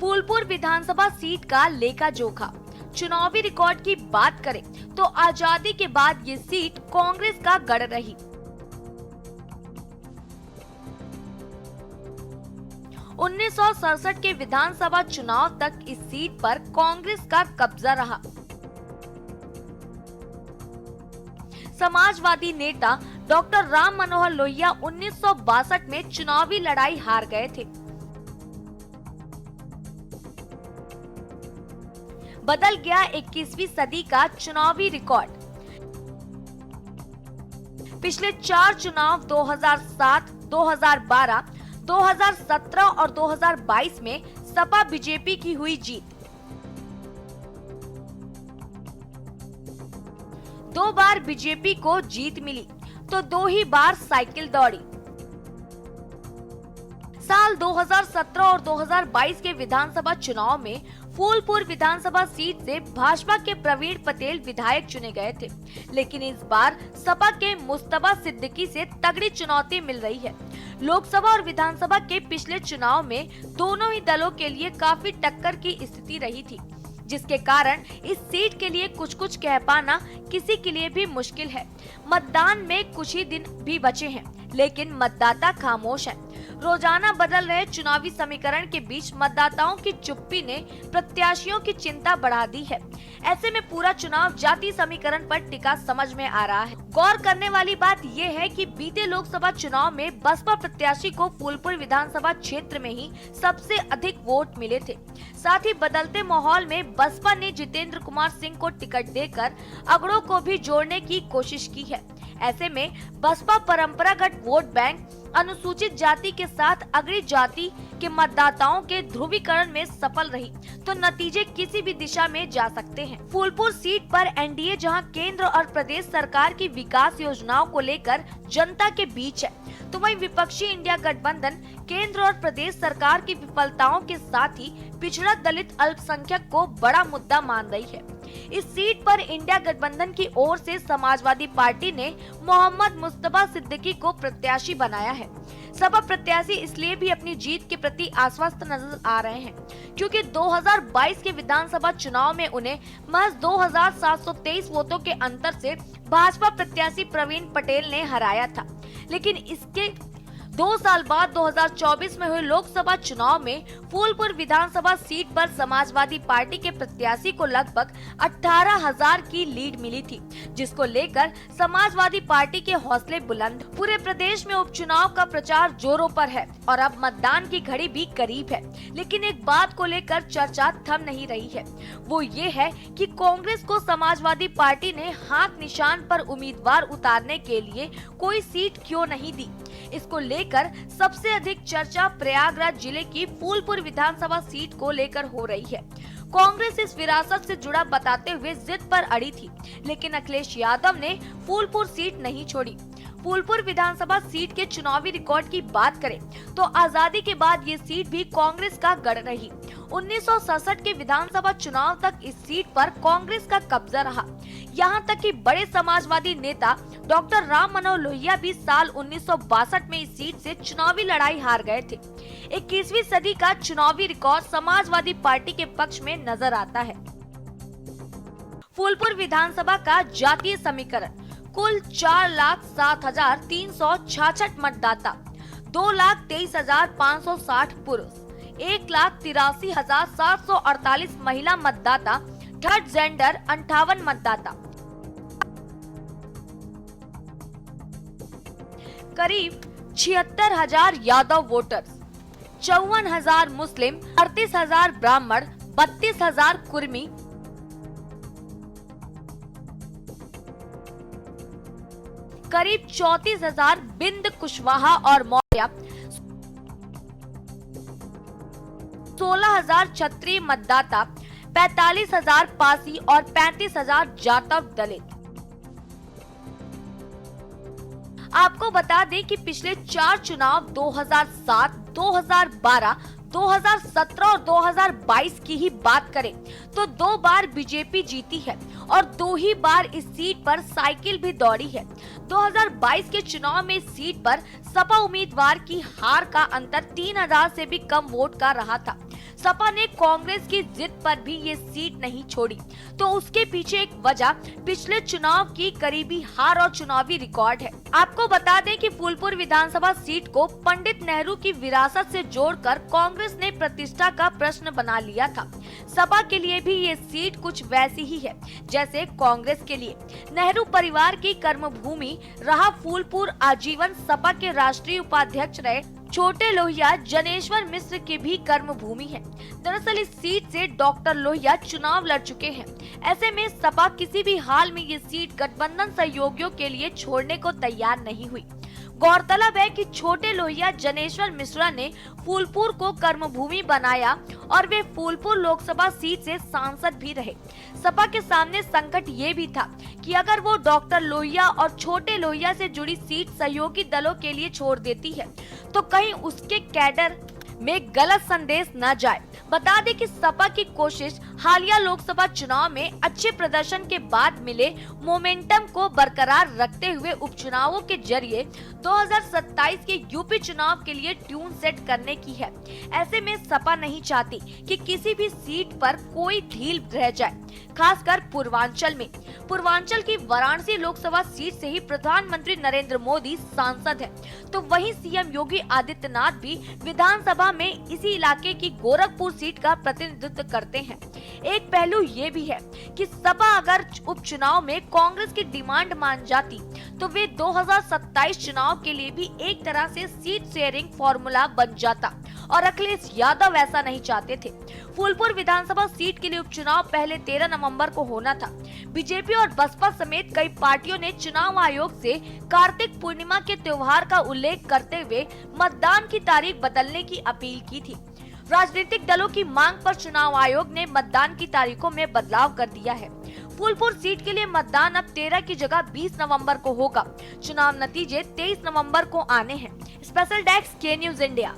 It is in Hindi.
फूलपुर विधानसभा सीट का लेखा जोखा। चुनावी रिकॉर्ड की बात करें तो आजादी के बाद ये सीट कांग्रेस का गढ़ रही। 1967 के विधानसभा चुनाव तक इस सीट पर कांग्रेस का कब्जा रहा। समाजवादी नेता डॉक्टर राम मनोहर लोहिया 1962 में चुनावी लड़ाई हार गए थे। बदल गया 21वीं सदी का चुनावी रिकॉर्ड। पिछले 4 चुनाव 2007, 2012, 2017 और 2022 में सपा बीजेपी की हुई जीत। 2 बार बीजेपी को जीत मिली तो 2 ही बार साइकिल दौड़ी। साल 2017 और 2022 के विधानसभा चुनाव में फूलपुर विधानसभा सीट से भाजपा के प्रवीण पटेल विधायक चुने गए थे, लेकिन इस बार सपा के मुस्तफा सिद्दीकी से तगड़ी चुनौती मिल रही है। लोकसभा और विधानसभा के पिछले चुनाव में दोनों ही दलों के लिए काफी टक्कर की स्थिति रही थी, जिसके कारण इस सीट के लिए कुछ कह पाना किसी के लिए भी मुश्किल है। मतदान में कुछ ही दिन भी बचे हैं, लेकिन मतदाता खामोश है। रोजाना बदल रहे चुनावी समीकरण के बीच मतदाताओं की चुप्पी ने प्रत्याशियों की चिंता बढ़ा दी है। ऐसे में पूरा चुनाव जाति समीकरण पर टिका समझ में आ रहा है। गौर करने वाली बात यह है कि बीते लोकसभा चुनाव में बसपा प्रत्याशी को फूलपुर विधानसभा क्षेत्र में ही सबसे अधिक वोट मिले थे। साथ ही बदलते माहौल में बसपा ने जितेंद्र कुमार सिंह को टिकट देकर अगड़ों को भी जोड़ने की कोशिश की है। ऐसे में बसपा परंपरागत वोट बैंक अनुसूचित जाति के साथ अग्रिम जाति के मतदाताओं के ध्रुवीकरण में सफल रही तो नतीजे किसी भी दिशा में जा सकते हैं। फूलपुर सीट पर एनडीए जहां केंद्र और प्रदेश सरकार की विकास योजनाओं को लेकर जनता के बीच है, तो वहीं विपक्षी इंडिया गठबंधन केंद्र और प्रदेश सरकार की विफलताओं के साथ ही पिछड़ा दलित अल्पसंख्यक को बड़ा मुद्दा मान रही है। इस सीट पर इंडिया गठबंधन की ओर से समाजवादी पार्टी ने मोहम्मद मुस्तफा सिद्दीकी को प्रत्याशी बनाया है। सपा प्रत्याशी इसलिए भी अपनी जीत के प्रति आश्वस्त नजर आ रहे हैं क्योंकि 2022 के विधानसभा चुनाव में उन्हें महज 2723 वोटों के अंतर से भाजपा प्रत्याशी प्रवीण पटेल ने हराया था। लेकिन इसके 2 साल बाद 2024 में हुए लोकसभा चुनाव में फूलपुर विधानसभा सीट पर समाजवादी पार्टी के प्रत्याशी को लगभग 18,000 की लीड मिली थी, जिसको लेकर समाजवादी पार्टी के हौसले बुलंद। पूरे प्रदेश में उपचुनाव का प्रचार जोरों पर है और अब मतदान की घड़ी भी करीब है, लेकिन एक बात को लेकर चर्चा थम नहीं रही है। वो ये है कि कांग्रेस को समाजवादी पार्टी ने हाथ निशान पर उम्मीदवार उतारने के लिए कोई सीट क्यों नहीं दी। इसको लेकर सबसे अधिक चर्चा प्रयागराज जिले की फूलपुर विधानसभा सीट को लेकर हो रही है। कांग्रेस इस विरासत से जुड़ा बताते हुए जिद पर अड़ी थी, लेकिन अखिलेश यादव ने फूलपुर सीट नहीं छोड़ी। फूलपुर विधानसभा सीट के चुनावी रिकॉर्ड की बात करें तो आजादी के बाद ये सीट भी कांग्रेस का गढ़ रही। 1967 के विधानसभा चुनाव तक इस सीट पर कांग्रेस का कब्जा रहा। यहाँ तक कि बड़े समाजवादी नेता डॉक्टर राम मनोहर लोहिया भी साल 1962 में इस सीट से चुनावी लड़ाई हार गए थे। 21वीं सदी का चुनावी रिकॉर्ड समाजवादी पार्टी के पक्ष में नजर आता है। फूलपुर विधानसभा का जातीय समीकरण कुल 4,07,366 मतदाता, 2,23,560 पुरुष, 1,83,748 महिला मतदाता, थर्ड जेंडर 58 मतदाता, करीब 76,000 यादव वोटर्स, 54,000 मुस्लिम, 38,000 ब्राह्मण, 32,000 कुर्मी, करीब 34,000 बिंद कुशवाहा और मौर्य, 16,000 क्षत्रिय मतदाता, 45,000 पासी और 35,000 जाटव दलित। आपको बता दें कि पिछले 4 चुनाव 2007, 2012, 2017 और 2022 की ही बात करें तो 2 बार बीजेपी जीती है और 2 ही बार इस सीट पर साइकिल भी दौड़ी है। 2022 के चुनाव में इस सीट पर सपा उम्मीदवार की हार का अंतर 3,000 से भी कम वोट का रहा था। सपा ने कांग्रेस की जिद पर भी ये सीट नहीं छोड़ी, तो उसके पीछे एक वजह पिछले चुनाव की करीबी हार और चुनावी रिकॉर्ड है। आपको बता दें कि फूलपुर विधानसभा सीट को पंडित नेहरू की विरासत से जोड़कर कांग्रेस ने प्रतिष्ठा का प्रश्न बना लिया था। सपा के लिए भी ये सीट कुछ वैसी ही है जैसे कांग्रेस के लिए। नेहरू परिवार की कर्मभूमि रहा फूलपुर आजीवन सपा के राष्ट्रीय उपाध्यक्ष रहे छोटे लोहिया जनेश्वर मिश्र की भी कर्मभूमि है। दरअसल इस सीट से डॉक्टर लोहिया चुनाव लड़ चुके हैं। ऐसे में सपा किसी भी हाल में ये सीट गठबंधन सहयोगियों के लिए छोड़ने को तैयार नहीं हुई। गौरतलब है कि छोटे लोहिया जनेश्वर मिश्रा ने फूलपुर को कर्मभूमि बनाया और वे फूलपुर लोकसभा सीट से सांसद भी रहे। सपा के सामने संकट ये भी था कि अगर वो डॉक्टर लोहिया और छोटे लोहिया से जुड़ी सीट सहयोगी दलों के लिए छोड़ देती है तो कहीं उसके कैडर में गलत संदेश न जाए। बता दें कि सपा की कोशिश हालिया लोकसभा चुनाव में अच्छे प्रदर्शन के बाद मिले मोमेंटम को बरकरार रखते हुए उपचुनावों के जरिए 2027 के यूपी चुनाव के लिए ट्यून सेट करने की है। ऐसे में सपा नहीं चाहती कि किसी भी सीट पर कोई ढील रह जाए, खासकर पूर्वांचल में। पूर्वांचल की वाराणसी लोकसभा सीट से ही प्रधानमंत्री नरेंद्र मोदी सांसद हैं, तो वहीं सीएम योगी आदित्यनाथ भी विधानसभा में इसी इलाके की गोरखपुर सीट का प्रतिनिधित्व करते हैं। एक पहलू ये भी है कि सपा अगर उपचुनाव में कांग्रेस की डिमांड मान जाती तो वे 2027 चुनाव के लिए भी एक तरह से सीट शेयरिंग फॉर्मूला बन जाता, और अखिलेश यादव ऐसा नहीं चाहते थे। फूलपुर विधानसभा सीट के लिए उपचुनाव पहले 13 नवंबर को होना था। बीजेपी और बसपा समेत कई पार्टियों ने चुनाव आयोग से कार्तिक पूर्णिमा के त्योहार का उल्लेख करते हुए मतदान की तारीख बदलने की अपील की थी। राजनीतिक दलों की मांग पर चुनाव आयोग ने मतदान की तारीखों में बदलाव कर दिया है। फूलपुर सीट के लिए मतदान अब 13 की जगह 20 नवंबर को होगा। चुनाव नतीजे 23 नवंबर को आने हैं। स्पेशल डेस्क के न्यूज इंडिया।